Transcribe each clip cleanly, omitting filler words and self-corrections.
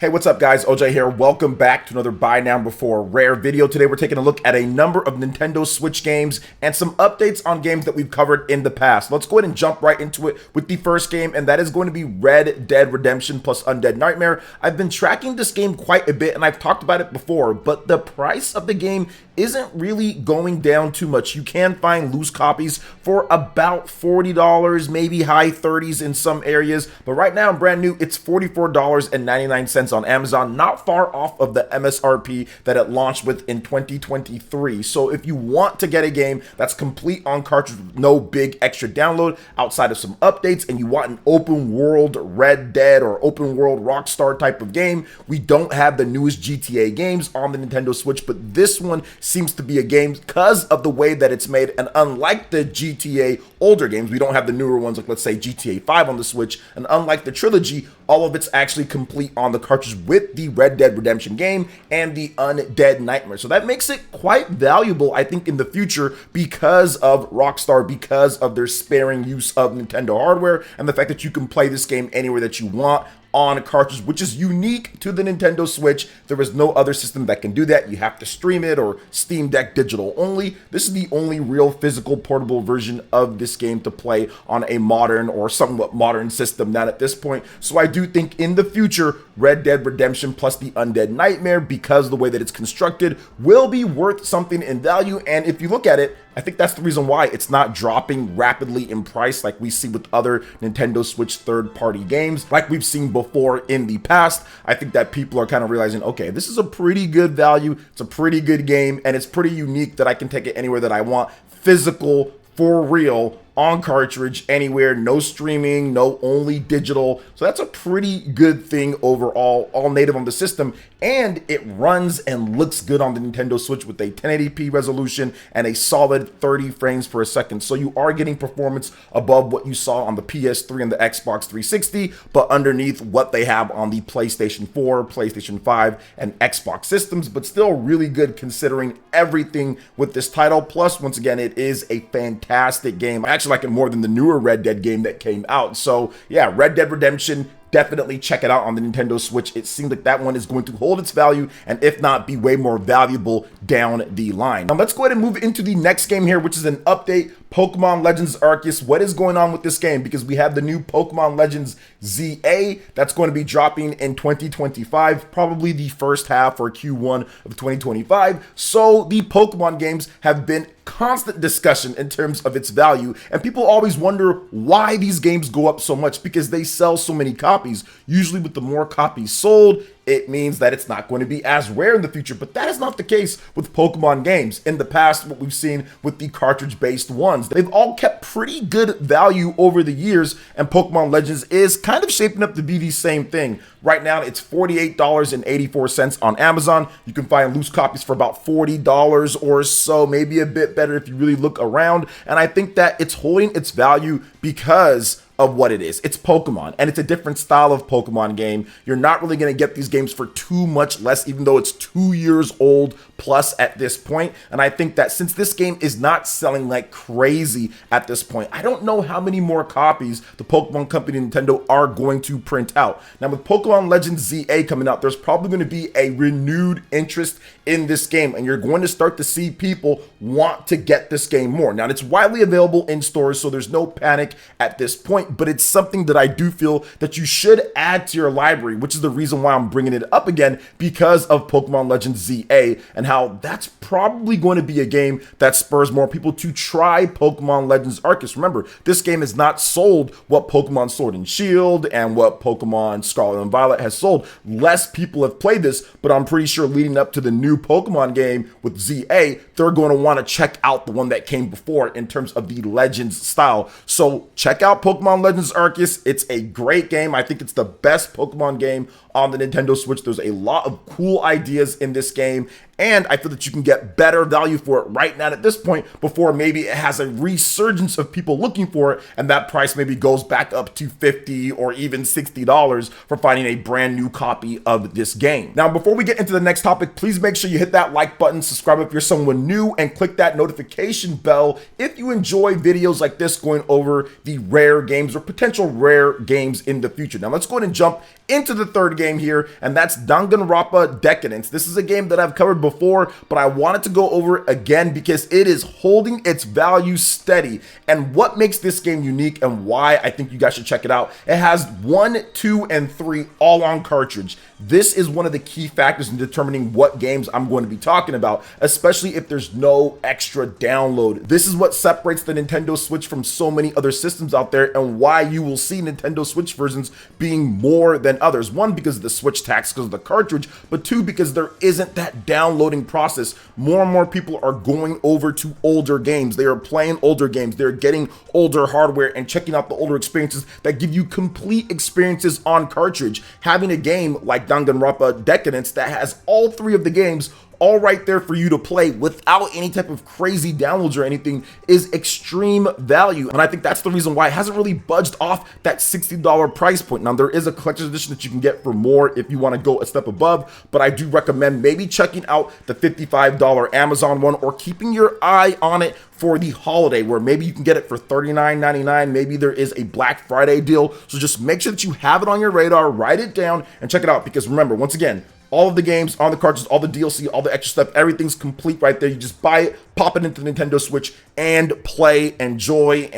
Hey, what's up guys? OJ here. Welcome back to another Buy Now Before Rare video. Today we're taking a look at a number of Nintendo Switch games and some updates on games that we've covered in the past. Let's go ahead and jump right into it with the first game, and that is going to be Red Dead Redemption plus Undead Nightmare. I've been tracking this game quite a bit and I've talked about it before, but the price of the game isn't really going down too much. You can find loose copies for about $40, maybe high 30s in some areas, but right now brand new, it's $44.99 on Amazon, not far off of the MSRP that it launched with in 2023. So if you want to get a game that's complete on cartridge with no big extra download outside of some updates, and you want an open world Red Dead or open world Rockstar type of game, we don't have the newest GTA games on the Nintendo Switch, but this one seems to be a game because of the way that it's made. And unlike the GTA older games, we don't have the newer ones like, let's say, GTA 5 on the Switch, and unlike the trilogy, all of it's actually complete on the cartridge with the Red Dead Redemption game and the Undead Nightmare. So that makes it quite valuable, I think, in the future because of Rockstar, because of their sparing use of Nintendo hardware, and the fact that you can play this game anywhere that you want on a cartridge, which is unique to the Nintendo Switch. There is no other system that can do that. You have to stream it or Steam Deck digital only. This is the only real physical portable version of this game to play on a modern or somewhat modern system now at this point. So I do think in the future, Red Dead Redemption plus the Undead Nightmare, because of the way that it's constructed, will be worth something in value. And if you look at it, I think that's the reason why it's not dropping rapidly in price like we see with other Nintendo Switch third-party games, like we've seen before in the past. I think that people are kind of realizing, okay, this is a pretty good value, it's a pretty good game, and it's pretty unique that I can take it anywhere that I want, physical, for real, on cartridge, anywhere, no streaming, no only digital. So that's a pretty good thing overall, all native on the system, and it runs and looks good on the Nintendo Switch with a 1080p resolution and a solid 30 frames per second. So you are getting performance above what you saw on the PS3 and the Xbox 360, but underneath what they have on the PlayStation 4, PlayStation 5, and Xbox systems, but still really good considering everything with this title. Plus, once again, it is a fantastic game. I actually like it more than the newer Red Dead game that came out. So yeah, Red Dead Redemption, definitely check it out on the Nintendo Switch. It seems like that one is going to hold its value, and if not, be way more valuable down the line. Now let's go ahead and move into the next game here, which is an update, Pokemon Legends Arceus. What is going on with this game? Because we have the new Pokemon Legends ZA that's going to be dropping in 2025, probably the first half or Q1 of 2025. So the Pokemon games have been constant discussion in terms of its value, and people always wonder why these games go up so much, because they sell so many copies. Usually with the more copies sold, it means that it's not going to be as rare in the future, but that is not the case with Pokemon games. In the past, what we've seen with the cartridge-based ones, they've all kept pretty good value over the years, and Pokemon Legends is kind of shaping up to be the same thing. Right now, it's $48.84 on Amazon. You can find loose copies for about $40 or so, maybe a bit better if you really look around, and I think that it's holding its value because of what it is. It's Pokemon, and it's a different style of Pokemon game. You're not really going to get these games for too much less, even though it's 2 years old plus at this point. And I think that since this game is not selling like crazy at this point, I don't know how many more copies the Pokemon Company and Nintendo are going to print out. Now with Pokemon Legends ZA coming out, there's probably going to be a renewed interest in this game, and you're going to start to see people want to get this game more. Now it's widely available in stores, so there's no panic at this point, but it's something that I do feel that you should add to your library, which is the reason why I'm bringing it up again, because of Pokemon Legends ZA and how that's probably going to be a game that spurs more people to try Pokemon Legends Arceus. Remember, this game has not sold what Pokemon Sword and Shield and what Pokemon Scarlet and Violet has sold. Less people have played this, but I'm pretty sure leading up to the new Pokemon game with ZA, they're going to want to check out the one that came before in terms of the Legends style. So check out Pokemon Legends Arceus. It's a great game. I think it's the best Pokemon game on the Nintendo Switch. There's a lot of cool ideas in this game, and I feel that you can get better value for it right now at this point before maybe it has a resurgence of people looking for it, and that price maybe goes back up to $50 or even $60 for finding a brand new copy of this game. Now, before we get into the next topic, please make sure you hit that like button, subscribe if you're someone new, and click that notification bell if you enjoy videos like this going over the rare games or potential rare games in the future. Now, let's go ahead and jump into the third game here, and that's Dangan Raa Decadence. This is a game that I've covered before, but I wanted to go over it again because it is holding its value steady. And what makes this game unique and why I think you guys should check it out, it has 1, 2, and 3 all on cartridge. This is one of the key factors in determining what games I'm going to be talking about, especially if there's no extra download. This is what separates the Nintendo Switch from so many other systems out there, and why you will see Nintendo Switch versions being more than others. One, because of the Switch tax, because of the cartridge, but two, because there isn't that downloading process. More and more people are going over to older games. They are playing older games. They're getting older hardware and checking out the older experiences that give you complete experiences on cartridge. Having a game like Dangan Raa Decadence that has all 3 of the games all right there for you to play without any type of crazy downloads or anything is extreme value. And I think that's the reason why it hasn't really budged off that $60 price point. Now, there is a collector's edition that you can get for more if you want to go a step above, but I do recommend maybe checking out the $55 Amazon one, or keeping your eye on it for the holiday, where maybe you can get it for $39.99. Maybe there is a Black Friday deal. So just make sure that you have it on your radar, write it down, and check it out. Because remember, once again, all of the games on the cartridges, all the DLC, all the extra stuff, everything's complete right there. You just buy it, pop it into the Nintendo Switch, and play, enjoy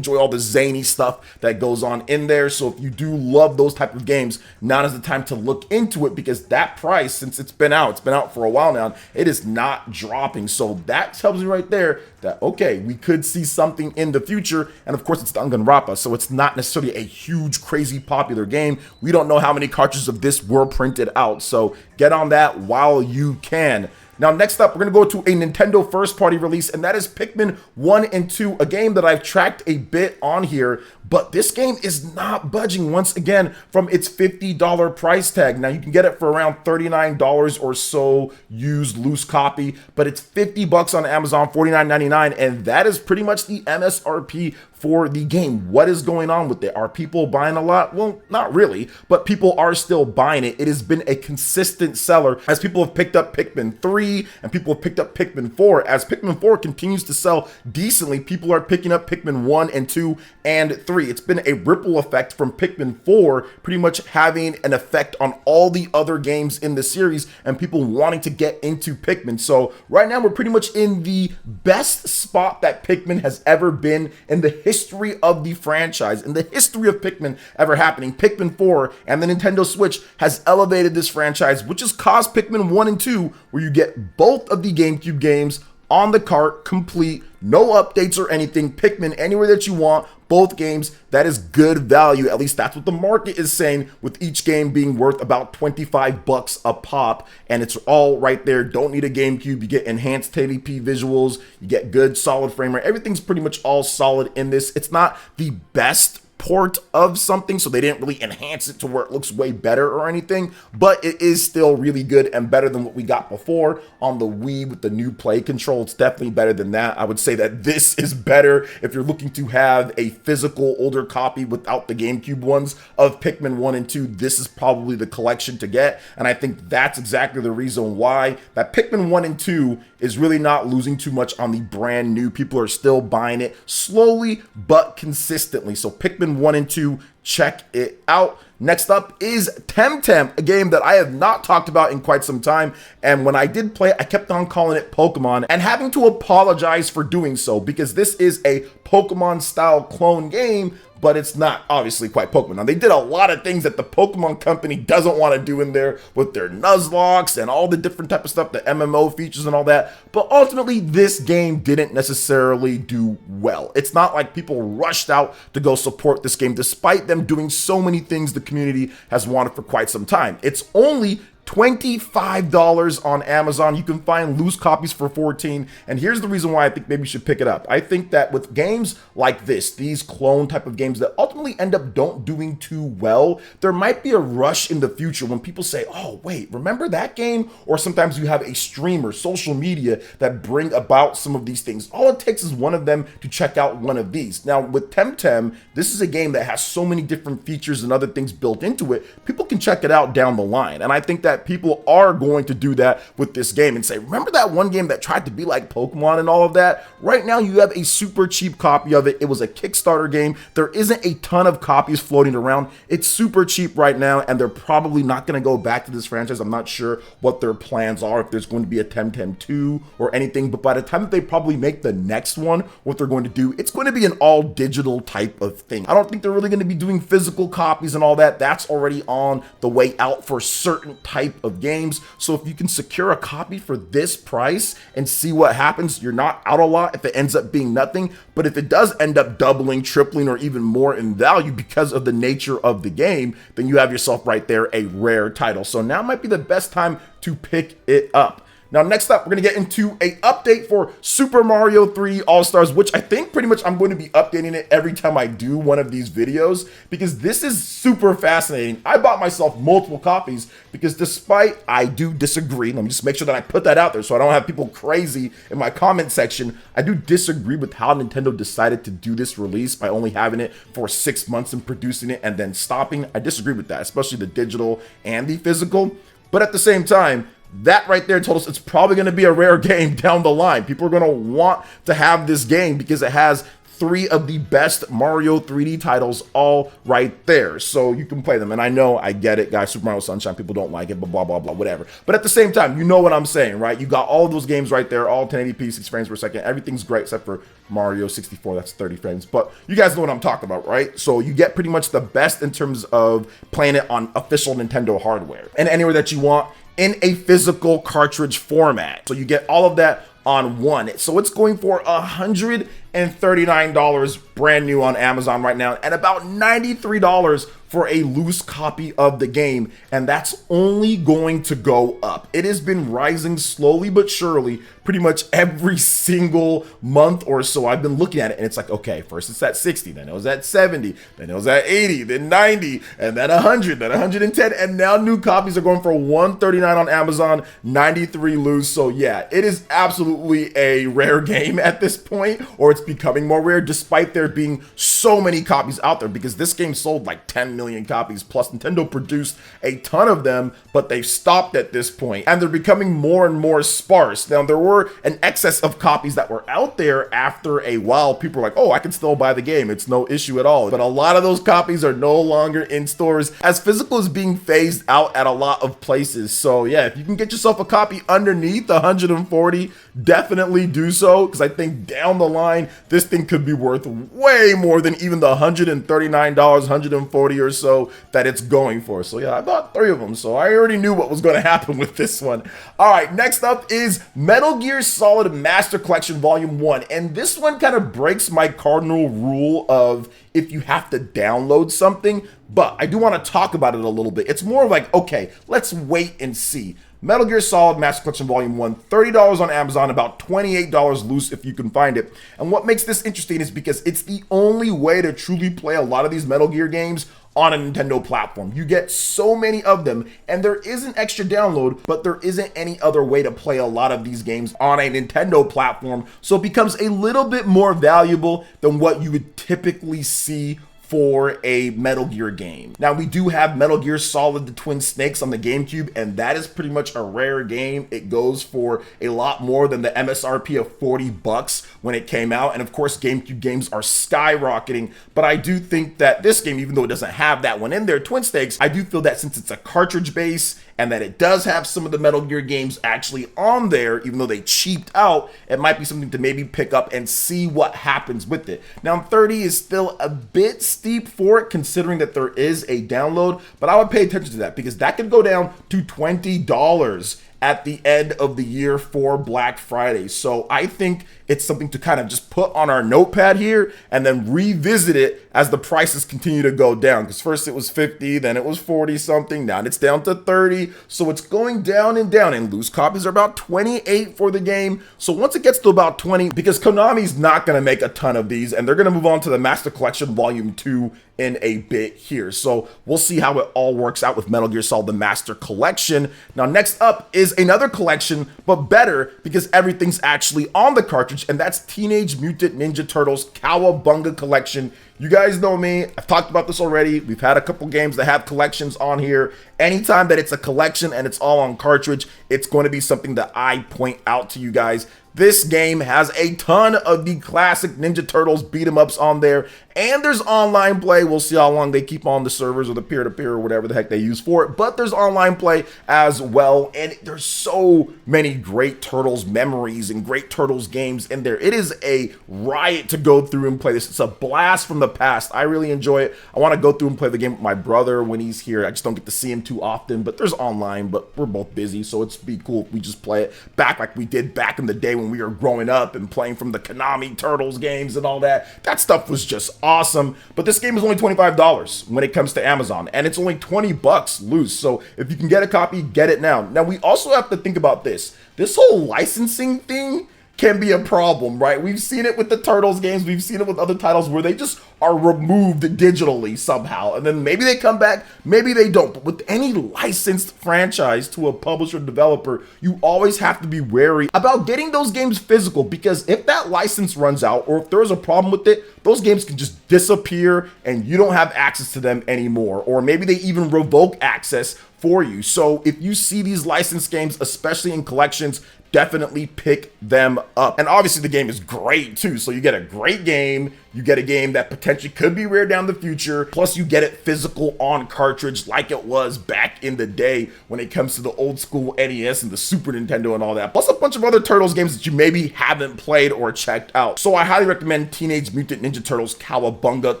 all the zany stuff that goes on in there. So if you do love those type of games, now is the time to look into it, because that price, since it's been out for a while now, it is not dropping. So that tells me right there that, okay, we could see something in the future. And of course, it's Dangan Raa, so it's not necessarily a huge, crazy popular game. We don't know how many cartridges of this were printed out, so get on that while you can. Now, next up, we're going to go to a Nintendo first-party release, and that is Pikmin 1 and 2, a game that I've tracked a bit on here, but this game is not budging once again from its $50 price tag. Now, you can get it for around $39 or so used loose copy, but it's $50 on Amazon, $49.99, and that is pretty much the MSRP for the game. What is going on with it? Are people buying a lot? Well, not really, but people are still buying it. It has been a consistent seller as people have picked up Pikmin 3 and people have picked up Pikmin 4. As Pikmin 4 continues to sell decently, people are picking up Pikmin 1 and 2 and 3. It's been a ripple effect from Pikmin 4 pretty much having an effect on all the other games in the series and people wanting to get into Pikmin. So right now we're pretty much in the best spot that Pikmin has ever been in the history of the franchise, in the history of Pikmin ever happening. Pikmin 4 and the Nintendo Switch has elevated this franchise, which has caused Pikmin 1 and 2, where you get both of the GameCube games on the cart, complete, no updates or anything. Pikmin anywhere that you want, both games. That is good value. At least that's what the market is saying, with each game being worth about $25 a pop, and it's all right there. Don't need a GameCube. You get enhanced 1080p visuals, you get good solid frame rate. Everything's pretty much all solid in this. It's not the best port of something, so they didn't really enhance it to where it looks way better or anything, but it is still really good and better than what we got before on the Wii with the new play control. It's definitely better than that. I would say that this is better if you're looking to have a physical older copy without the GameCube ones of Pikmin 1 and 2. This is probably the collection to get, and I think that's exactly the reason why that Pikmin 1 and 2 is really not losing too much on the brand new. People are still buying it slowly but consistently. So Pikmin 1 and 2, check it out. Next up is Temtem, a game that I have not talked about in quite some time, and when I did play it, I kept on calling it Pokemon and having to apologize for doing so, because this is a Pokemon style clone game, but it's not obviously quite Pokemon. Now, they did a lot of things that the Pokemon company doesn't want to do in there with their Nuzlocke and all the different type of stuff, the MMO features and all that, but ultimately this game didn't necessarily do well. It's not like people rushed out to go support this game, despite them doing so many things the community has wanted for quite some time. It's only $25 on Amazon. You can find loose copies for $14. And here's the reason why I think maybe you should pick it up. I think that with games like this, these clone type of games that ultimately end up don't doing too well, there might be a rush in the future when people say, oh, wait, remember that game? Or sometimes you have a streamer, social media that bring about some of these things. All it takes is one of them to check out one of these. Now with Temptem, this is a game that has so many different features and other things built into it. People can check it out down the line. And I think that people are going to do that with this game and say, remember that one game that tried to be like Pokemon and all of that? Right now you have a super cheap copy of it. It was a Kickstarter game. There isn't a ton of copies floating around. It's super cheap right now, and they're probably not going to go back to this franchise. I'm not sure what their plans are, if there's going to be a Temptem 2 or anything, but by the time that they probably make the next one, what they're going to do, it's going to be an all digital type of thing. I don't think they're really going to be doing physical copies and all that. That's already on the way out for certain type of games. So if you can secure a copy for this price and see what happens, you're not out a lot if it ends up being nothing. But if it does end up doubling, tripling, or even more in value because of the nature of the game, then you have yourself right there a rare title. So now might be the best time to pick it up. Now, next up, we're going to get into a update for Super Mario 3 All-Stars, which I think pretty much I'm going to be updating it every time I do one of these videos, because this is super fascinating. I bought myself multiple copies because despite I do disagree, let me just make sure that I put that out there so I don't have people crazy in my comment section. I do disagree with how Nintendo decided to do this release by only having it for 6 months and producing it and then stopping. I disagree with that, especially the digital and the physical. But at the same time, that right there told us it's probably going to be a rare game down the line. People are going to want to have this game because it has 3 of the best Mario 3D titles all right there. So you can play them. And I know, I get it, guys. Super Mario Sunshine, people don't like it, but blah, blah, blah, whatever. But at the same time, you know what I'm saying, right? You got all of those games right there, all 1080p, 6 frames per second. Everything's great except for Mario 64, that's 30 frames. But you guys know what I'm talking about, right? So you get pretty much the best in terms of playing it on official Nintendo hardware and anywhere that you want in a physical cartridge format. So you get all of that on one. So it's going for $139 brand new on Amazon right now, and about $93 for a loose copy of the game, and that's only going to go up. It has been rising slowly but surely pretty much every single month or so. I've been looking at it and it's like, okay, first it's at 60, then it was at 70, then it was at 80, then 90, and then 100, then 110, and now new copies are going for $139 on Amazon, 93 loose. So yeah, it is absolutely a rare game at this point, or it's becoming more rare despite there being so many copies out there, because this game sold like 10 million copies, plus Nintendo produced a ton of them, but they've stopped at this point and they're becoming more and more sparse. Now, there were an excess of copies that were out there after a while. People were like, oh, I can still buy the game, it's no issue at all. But a lot of those copies are no longer in stores as physical is being phased out at a lot of places. So yeah, if you can get yourself a copy underneath the 140, definitely do so, because I think down the line this thing could be worth way more than even the $139, 140 or so that it's going for. So yeah, I bought 3 of them, so I already knew what was going to happen with this one. All right, next up is Metal Gear Solid Master Collection Volume 1, and this one kind of breaks my cardinal rule of if you have to download something, but I do want to talk about it a little bit. It's more like, okay, let's wait and see. Metal Gear Solid Master Collection Volume 1, $30 on Amazon, about $28 loose if you can find it. And what makes this interesting is because it's the only way to truly play a lot of these Metal Gear games on a Nintendo platform. You get so many of them, and there is an extra download, but there isn't any other way to play a lot of these games on a Nintendo platform, so it becomes a little bit more valuable than what you would typically see for a Metal Gear game. Now, we do have Metal Gear Solid the Twin Snakes on the GameCube, and that is pretty much a rare game. It goes for a lot more than the MSRP of 40 bucks when it came out, and of course GameCube games are skyrocketing, but I do think that this game, even though it doesn't have that one in there, Twin Snakes, I do feel that since it's a cartridge base and that it does have some of the Metal Gear games actually on there, even though they cheaped out, it might be something to maybe pick up and see what happens with it. Now, 30 is still a bit steep for it, considering that there is a download, but I would pay attention to that because that could go down to $20 at the end of the year for Black Friday. So I think it's something to kind of just put on our notepad here and then revisit it as the prices continue to go down. Because first it was 50, then it was 40 something, now it's down to 30. So it's going down, and loose copies are about 28 for the game. So once it gets to about 20, because Konami's not going to make a ton of these, and they're going to move on to the Master Collection Volume 2 in a bit here. So we'll see how it all works out with Metal Gear Solid the Master Collection. Now next up is another collection, but better because everything's actually on the cartridge, and that's Teenage Mutant Ninja Turtles Cowabunga Collection. You guys know me, I've talked about this already. We've had a couple games that have collections on here. Anytime that it's a collection and it's all on cartridge, it's going to be something that I point out to you guys. This game has a ton of the classic Ninja Turtles beat 'em ups on there, and there's online play. We'll see how long they keep on the servers or the peer-to-peer or whatever the heck they use for it, but there's online play as well, and there's so many great Turtles memories and great Turtles games in there. It is a riot to go through and play this. It's a blast from the past. I really enjoy it. I want to go through and play the game with my brother when he's here. I just don't get to see him too often, but there's online, but we're both busy, so it's be cool if we just play it back like we did back in the day when we were growing up and playing from the Konami Turtles games and all that. That stuff was just awesome. But this game is only $25 when it comes to Amazon, and it's only 20 bucks loose. So if you can get a copy, get it now. Now we also have to think about this. This whole licensing thing can be a problem, right? We've seen it with the Turtles games. We've seen it with other titles where they just are removed digitally somehow. And then maybe they come back, maybe they don't. But with any licensed franchise to a publisher developer, you always have to be wary about getting those games physical, because if that license runs out or if there's a problem with it, those games can just disappear and you don't have access to them anymore. Or maybe they even revoke access for you. So if you see these licensed games, especially in collections, definitely pick them up. And obviously the game is great too. So you get a great game, you get a game that potentially could be rare down the future, plus you get it physical on cartridge like it was back in the day when it comes to the old school NES and the Super Nintendo and all that, plus a bunch of other Turtles games that you maybe haven't played or checked out. So I highly recommend Teenage Mutant Ninja Turtles Cowabunga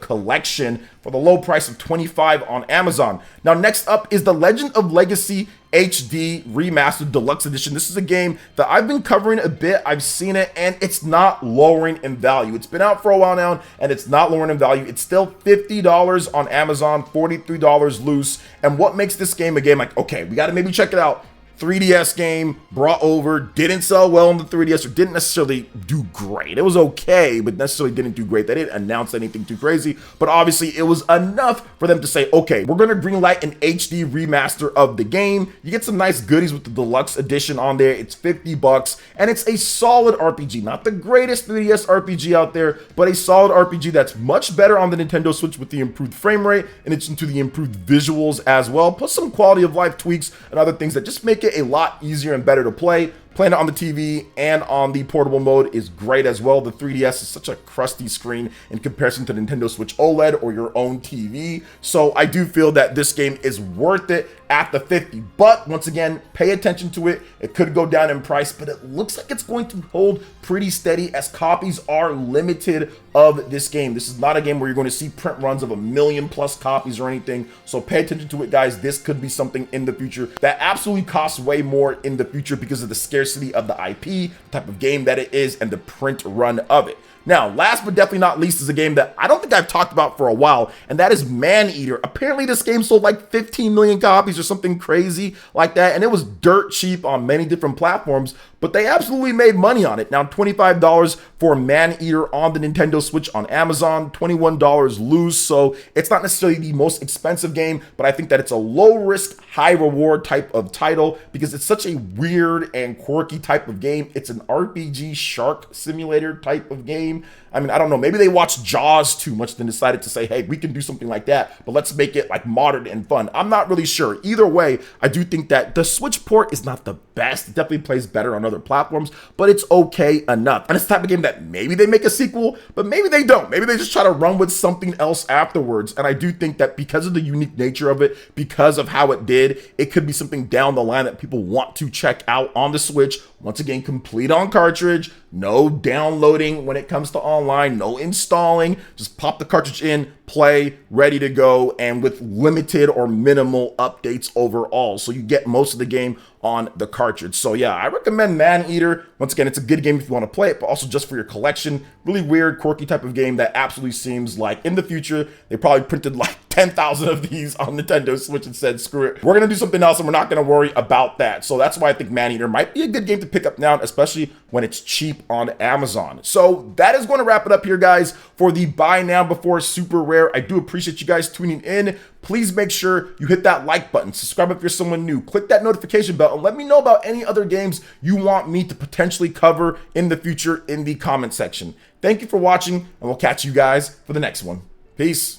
Collection for the low price of $25 on Amazon. Now next up is The Legend of Legacy HD Remastered Deluxe Edition. This is a game that I've been covering a bit. I've seen it, and it's not lowering in value. It's been out for a while now, and it's not lowering in value. It's still $50 on Amazon, $43 loose. And what makes this game a game like, okay, we got to maybe check it out. 3DS game, brought over, didn't sell well on the 3DS, or didn't necessarily do great. It was okay, but necessarily didn't do great. They didn't announce anything too crazy, but obviously it was enough for them to say, okay, we're gonna greenlight an HD remaster of the game. You get some nice goodies with the deluxe edition on there. It's 50 bucks, and it's a solid RPG. Not the greatest 3DS RPG out there, but a solid RPG that's much better on the Nintendo Switch with the improved frame rate, and it's into the improved visuals as well, plus some quality of life tweaks and other things that just make it a lot easier and better to play. Playing it on the TV and on the portable mode is great as well. The 3DS is such a crusty screen in comparison to Nintendo Switch OLED or your own TV. So I do feel that this game is worth it at the 50. But once again, pay attention to it. It could go down in price, but it looks like it's going to hold pretty steady as copies are limited of this game. This is not a game where you're going to see print runs of 1 million plus copies or anything. So pay attention to it, guys. This could be something in the future that absolutely costs way more in the future because of the scarcity of the IP, the type of game that it is, and the print run of it. Now, last but definitely not least is a game that I don't think I've talked about for a while, and that is Maneater. Apparently this game sold like 15 million copies or something crazy like that, and it was dirt cheap on many different platforms, but they absolutely made money on it. Now, $25 for Maneater on the Nintendo Switch on Amazon, $21 loose, so it's not necessarily the most expensive game, but I think that it's a low-risk, high-reward type of title because it's such a weird and quirky type of game. It's an RPG shark simulator type of game. I mean, I don't know, maybe they watched Jaws too much and decided to say, hey, we can do something like that, but let's make it like modern and fun. I'm not really sure. Either way, I do think that the Switch port is not the best. It definitely plays better on other platforms, but it's okay enough. And it's the type of game that maybe they make a sequel, but maybe they don't. Maybe they just try to run with something else afterwards. And I do think that because of the unique nature of it, because of how it did, it could be something down the line that people want to check out on the Switch. Once again, complete on cartridge, no downloading when it comes to online, no installing, just pop the cartridge in, play, ready to go, and with limited or minimal updates overall. So you get most of the game on the cartridge. So yeah, I recommend Maneater. Once again, it's a good game if you want to play it, but also just for your collection. Really weird, quirky type of game that absolutely seems like in the future, they probably printed like 10,000 of these on Nintendo Switch and said, screw it, we're going to do something else and we're not going to worry about that. So that's why I think Maneater might be a good game to pick up now, especially when it's cheap on Amazon. So that is going to wrap it up here, guys, for the buy now before super rare. I do appreciate you guys tuning in. Please make sure you hit that like button, subscribe if you're someone new, click that notification bell, and let me know about any other games you want me to potentially cover in the future in the comment section. Thank you for watching, and we'll catch you guys for the next one. Peace.